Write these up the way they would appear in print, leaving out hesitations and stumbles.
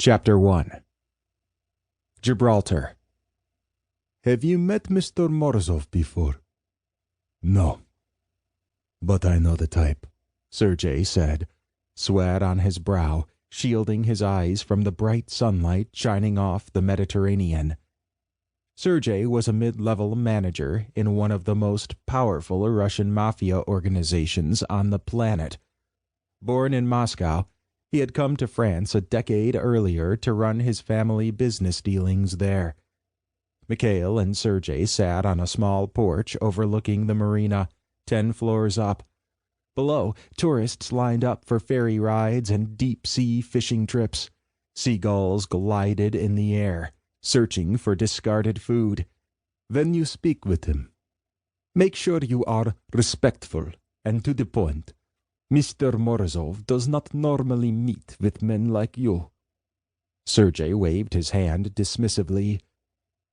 Chapter 1. Gibraltar. Have you met Mr. Morozov before? No. But I know the type, Sergei said, sweat on his brow, shielding his eyes from the bright sunlight shining off the Mediterranean. Sergei was a mid-level manager in one of the most powerful Russian mafia organizations on the planet. Born in Moscow, he had come to France a decade earlier to run his family business dealings there. Mikhail and Sergei sat on a small porch overlooking the marina, 10 floors up. Below, tourists lined up for ferry rides and deep-sea fishing trips. Seagulls glided in the air, searching for discarded food. When you speak with him, make sure you are respectful and to the point. Mr. Morozov does not normally meet with men like you. Sergei waved his hand dismissively.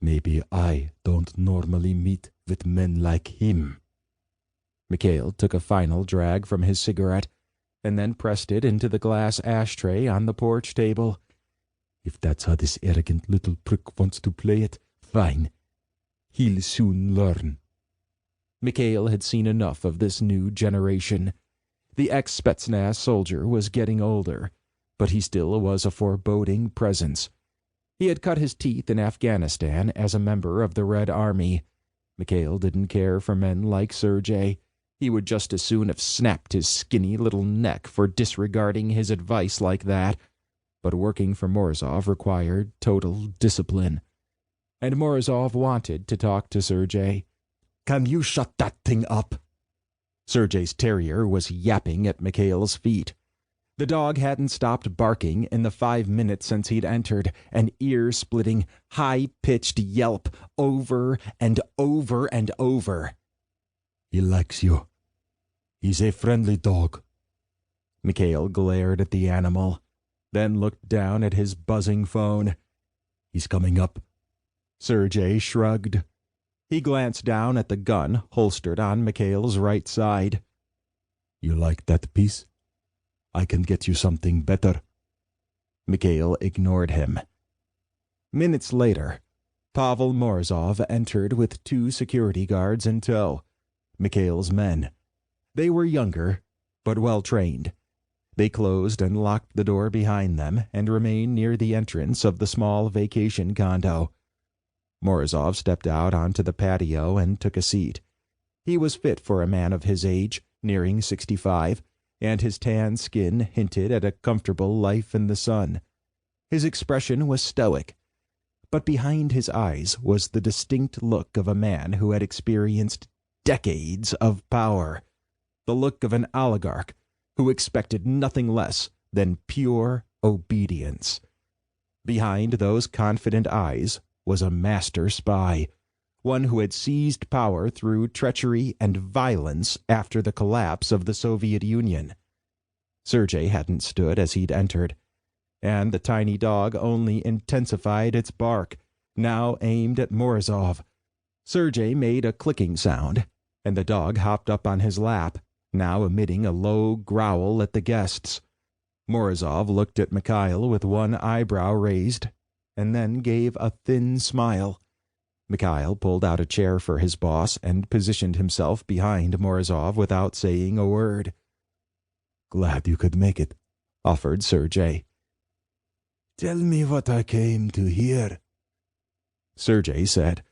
Maybe I don't normally meet with men like him. Mikhail took a final drag from his cigarette, and then pressed it into the glass ashtray on the porch table. If that's how this arrogant little prick wants to play it, fine. He'll soon learn. Mikhail had seen enough of this new generation. The ex-Spetsnaz soldier was getting older, but he still was a foreboding presence. He had cut his teeth in Afghanistan as a member of the Red Army. Mikhail didn't care for men like Sergei. He would just as soon have snapped his skinny little neck for disregarding his advice like that. But working for Morozov required total discipline. And Morozov wanted to talk to Sergei. Can you shut that thing up? Sergei's terrier was yapping at Mikhail's feet. The dog hadn't stopped barking in the 5 minutes since he'd entered, an ear-splitting, high-pitched yelp over and over and over. He likes you. He's a friendly dog. Mikhail glared at the animal, then looked down at his buzzing phone. He's coming up. Sergei shrugged. He glanced down at the gun holstered on Mikhail's right side. You like that piece? I can get you something better. Mikhail ignored him. Minutes later, Pavel Morozov entered with 2 security guards in tow, Mikhail's men. They were younger, but well-trained. They closed and locked the door behind them and remained near the entrance of the small vacation condo. Morozov stepped out onto the patio and took a seat. He was fit for a man of his age, nearing 65, and his tan skin hinted at a comfortable life in the sun. His expression was stoic, but behind his eyes was the distinct look of a man who had experienced decades of power, the look of an oligarch who expected nothing less than pure obedience. Behind those confident eyes was a master spy, one who had seized power through treachery and violence after the collapse of the Soviet Union. Sergei hadn't stood as he'd entered, and the tiny dog only intensified its bark, now aimed at Morozov. Sergei made a clicking sound, and the dog hopped up on his lap, now emitting a low growl at the guests. Morozov looked at Mikhail with one eyebrow raised, and then gave a thin smile. Mikhail pulled out a chair for his boss and positioned himself behind Morozov without saying a word. Glad you could make it, offered Sergei. Tell me what I came to hear. Sergei said,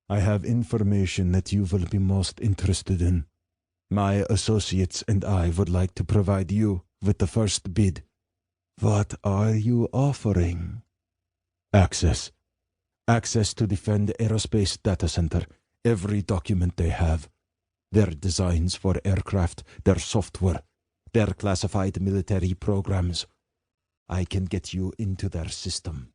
I have information that you will be most interested in. My associates and I would like to provide you with the first bid. What are you offering? Access. Access to the Fend Aerospace data center, every document they have. Their designs for aircraft, their software, their classified military programs. I can get you into their system.